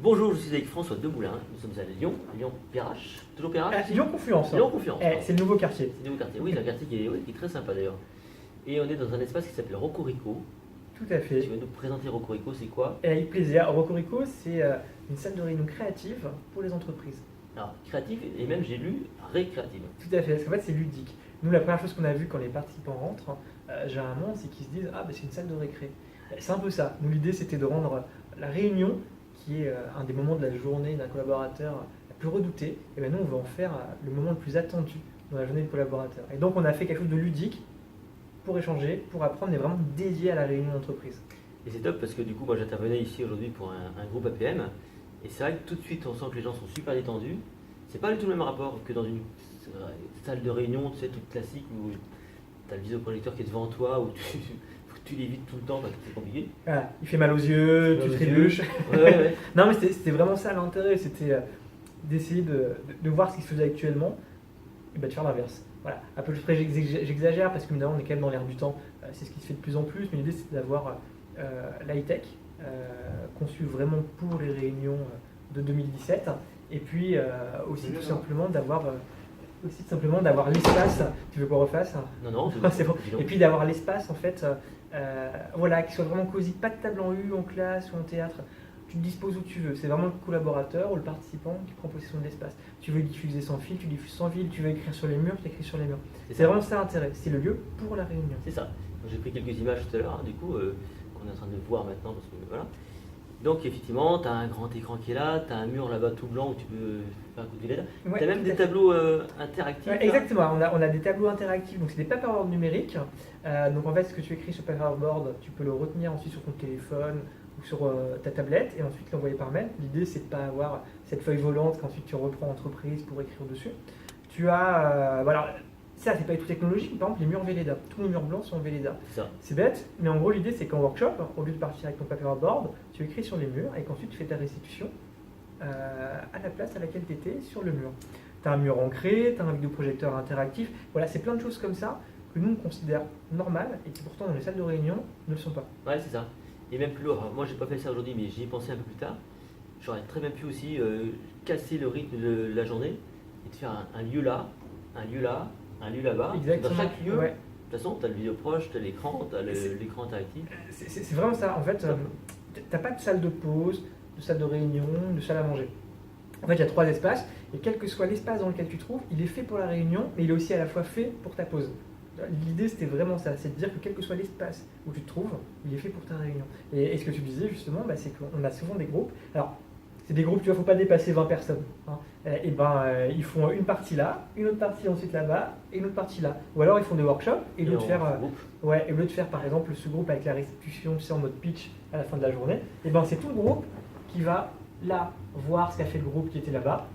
Bonjour, je suis avec François Demoulin. Nous sommes à Lyon, Lyon-Perrache. Toujours Perrache Lyon-Confluence. Lyon-Confluence. C'est le nouveau quartier. C'est le nouveau quartier. Oui, c'est un quartier qui est très sympa d'ailleurs. Et on est dans un espace qui s'appelle Rocorico. Tout à fait. Tu vas nous présenter Rocorico, c'est quoi? Et avec plaisir. Rocorico, c'est une salle de réunion créative pour les entreprises. Alors, créative et même j'ai lu récréative. Tout à fait, parce qu'en fait, c'est ludique. Nous, la première chose qu'on a vue quand les participants rentrent, généralement, c'est qu'ils se disent ah, c'est une salle de récré. C'est un peu ça. Nous, l'idée, c'était de rendre la réunion, qui est un des moments de la journée d'un collaborateur la plus redoutée, et bien nous, on veut en faire le moment le plus attendu dans la journée du collaborateur. Et donc, on a fait quelque chose de ludique pour échanger, pour apprendre, mais vraiment dédié à la réunion d'entreprise. Et c'est top parce que du coup, moi j'intervenais ici aujourd'hui pour un groupe APM. Et c'est vrai que tout de suite, on sent que les gens sont super détendus. C'est pas du tout le même rapport que dans une salle de réunion, tu sais, toute classique où tu as le visioprojecteur qui est devant toi, où tu l'évites tout le temps parce que c'est compliqué. Voilà, il fait mal aux yeux, tu trébuches. Ouais. Non, mais c'était vraiment ça l'intérêt, c'était d'essayer de voir ce qui se faisait actuellement et de faire l'inverse. Voilà, à peu près j'exagère parce que évidemment on est quand même dans l'air du temps, c'est ce qui se fait de plus en plus, mais l'idée c'est d'avoir l'high-tech conçu vraiment pour les réunions de 2017 et puis aussi tout simplement d'avoir l'espace. Tu veux qu'on refasse? Non, c'est bon. Et puis d'avoir l'espace en fait, voilà, qui soit vraiment cosy, pas de table en U, en classe ou en théâtre. Tu te disposes où tu veux. C'est vraiment le collaborateur ou le participant qui prend possession de l'espace. Tu veux diffuser sans fil, tu diffuses sans fil. Tu veux écrire sur les murs, tu écris sur les murs. C'est vraiment ça l'intérêt. C'est le lieu pour la réunion. C'est ça. J'ai pris quelques images tout à l'heure, du coup, qu'on est en train de voir maintenant parce que voilà. Donc effectivement, tu as un grand écran qui est là, tu as un mur là-bas tout blanc où tu peux faire un coup de LED. Ouais, tu as même des tableaux interactifs. Ouais, exactement, on a des tableaux interactifs, donc c'est des paperboards numériques. Donc en fait, ce que tu écris sur paperboard, tu peux le retenir ensuite sur ton téléphone ou sur ta tablette et ensuite l'envoyer par mail. L'idée, c'est de ne pas avoir cette feuille volante qu'ensuite tu reprends en entreprise pour écrire dessus. Tu as, voilà, ça c'est pas tout technologique, par exemple les murs Velleda, tous les murs blancs sont Velleda. C'est bête, mais en gros l'idée c'est qu'en workshop, au lieu de partir avec ton paperboard, tu écris sur les murs et qu'ensuite tu fais ta restitution à la place à laquelle tu étais sur le mur. Tu as un mur ancré, tu as un vidéoprojecteur interactif, voilà, c'est plein de choses comme ça que nous on considère normales et qui pourtant dans les salles de réunion ne le sont pas. Ouais, c'est ça. Et même plus lourd, moi j'ai pas fait ça aujourd'hui mais j'y ai pensé un peu plus tard. J'aurais très bien pu aussi casser le rythme de la journée et de faire un lieu là, un lieu là, un lieu là-bas. Exactement. Dans chaque lieu, ouais. De toute façon, tu as le vidéo proche, tu as l'écran, tu as l'écran interactif. C'est vraiment ça. En fait, tu n'as pas de salle de pause, de salle de réunion, de salle à manger. En fait, il y a 3 espaces et quel que soit l'espace dans lequel tu te trouves, il est fait pour la réunion, mais il est aussi à la fois fait pour ta pause. L'idée, c'était vraiment ça, c'est de dire que quel que soit l'espace où tu te trouves, il est fait pour ta réunion. Et ce que tu disais justement, c'est qu'on a souvent des groupes. Alors, c'est des groupes, tu vois, faut pas dépasser 20 personnes. Hein. Ils font une partie là, une autre partie ensuite là-bas, et une autre partie là. Ou alors ils font des workshops, et au lieu de faire par exemple ce groupe avec la restitution, tu sais, en mode pitch à la fin de la journée, et c'est tout le groupe qui va là voir ce qu'a fait le groupe qui était là-bas.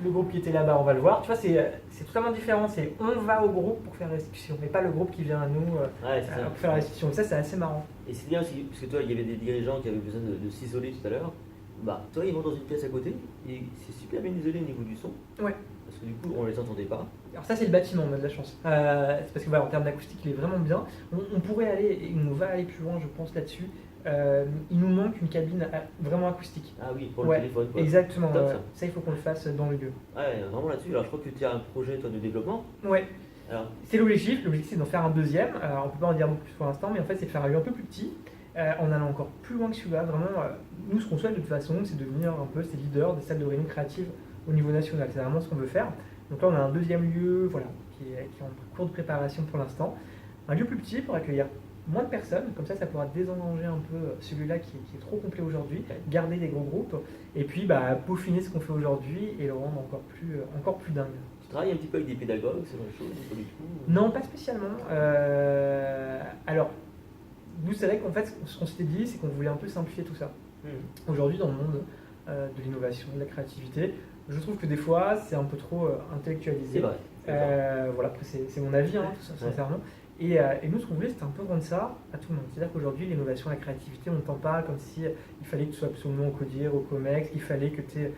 Le groupe qui était là-bas, on va le voir. Tu vois, c'est totalement différent. C'est on va au groupe pour faire la restitution, mais pas le groupe qui vient à nous pour faire la restitution. Ça, c'est assez marrant. Et c'est bien aussi, parce que toi, il y avait des dirigeants qui avaient besoin de s'isoler tout à l'heure. Toi, ils vont dans une pièce à côté, et c'est super bien isolé au niveau du son. Ouais. Parce que du coup, on les entendait pas. Alors ça, c'est le bâtiment, on a de la chance. C'est parce que en termes d'acoustique, il est vraiment bien. On pourrait aller, et on va aller plus loin, je pense, là-dessus. Il nous manque une cabine vraiment acoustique. Ah oui, pour le téléphone. Quoi. Exactement. Ça, il faut qu'on le fasse dans le lieu. Ouais, vraiment là-dessus. Alors, je crois que tu as un projet, toi, de développement. Ouais. Alors, c'est l'objectif. L'objectif, c'est d'en faire un deuxième. On ne peut pas en dire beaucoup plus pour l'instant, mais en fait, c'est de faire un lieu un peu plus petit. En allant encore plus loin que celui-là, vraiment, nous ce qu'on souhaite de toute façon, c'est devenir un peu ces leaders des salles de réunion créatives au niveau national. C'est vraiment ce qu'on veut faire. Donc là, on a un deuxième lieu qui est en cours de préparation pour l'instant. Un lieu plus petit pour accueillir moins de personnes, comme ça pourra désengranger un peu celui-là qui est trop complet aujourd'hui, garder des gros groupes, et puis peaufiner ce qu'on fait aujourd'hui et le rendre encore plus dingue. Tu travailles un petit peu avec des pédagogues, c'est la chose, pas du tout? Non, pas spécialement. Alors, nous, c'est vrai qu'en fait, ce qu'on s'était dit, c'est qu'on voulait un peu simplifier tout ça. Aujourd'hui, dans le monde de l'innovation, de la créativité, je trouve que des fois, c'est un peu trop intellectualisé. C'est vrai. Voilà, après, c'est mon avis, sincèrement. Et nous, ce qu'on voulait, c'était un peu rendre ça à tout le monde. C'est-à-dire qu'aujourd'hui, l'innovation, la créativité, on t'en parle comme si il fallait que tu sois absolument au CODIR, au COMEX, qu'il fallait que tu aies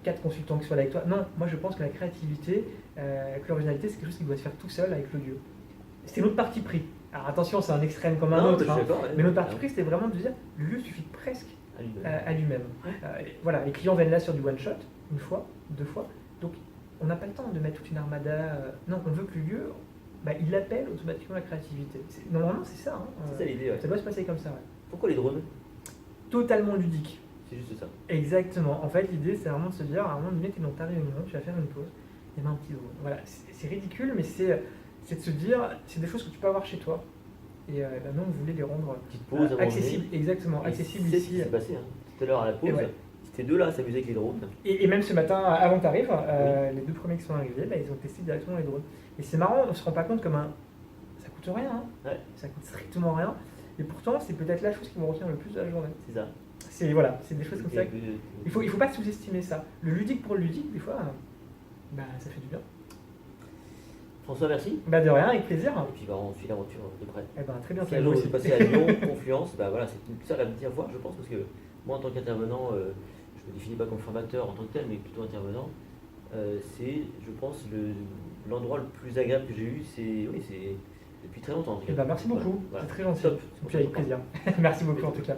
4 consultants qui soient là avec toi. Non, moi, je pense que la créativité, que l'originalité, c'est quelque chose qui doit se faire tout seul avec le lieu. C'est notre parti pris. Alors attention, c'est un extrême comme un autre, mais notre parti pris, c'était vraiment de dire, le lieu suffit presque à lui-même. Voilà, les clients viennent là sur du one-shot, une fois, deux fois. Donc, on n'a pas le temps de mettre toute une armada. Non, on veut que le lieu, il appelle automatiquement la créativité. Normalement, c'est ça. C'est ça l'idée, ouais. Ça doit se passer comme ça. Ouais. Pourquoi les drones? Totalement ludique. C'est juste ça. Exactement. En fait, l'idée, c'est vraiment de se dire, à un moment donné, tu es dans ta réunion, tu vas faire une pause, et un petit drone. Voilà, c'est ridicule, mais c'est de se dire, c'est des choses que tu peux avoir chez toi. Et nous, on voulait les rendre Petite pause à accessibles. Exactement, accessibles c'est ce ici. qui s'est passé. Hein. Tout à l'heure à la pause, Ouais. c'était deux là à s'amuser avec les drones. Et même ce matin, avant que tu arrives, les deux premiers qui sont arrivés, ils ont testé directement les drones. Et c'est marrant, on ne se rend pas compte comme ça coûte rien. Hein. Ouais. Ça coûte strictement rien. Et pourtant, c'est peut-être la chose qui me retient le plus de la journée. C'est ça. C'est des choses comme ça. Il faut pas sous-estimer ça. Le ludique pour le ludique, des fois, ça fait du bien. François, merci. De rien, avec plaisir. Et puis on suit l'aventure de près. Très bien. Si un jour vous passez à Lyon, Confluence, voilà, c'est ça la petite voir, je pense, parce que moi en tant qu'intervenant, je ne me définis pas comme formateur en tant que tel, mais plutôt intervenant. C'est, je pense, l'endroit le plus agréable que j'ai eu, c'est depuis très longtemps. Merci beaucoup, Voilà. c'est très gentil. Top. Et puis avec plaisir. Merci beaucoup en tout cas.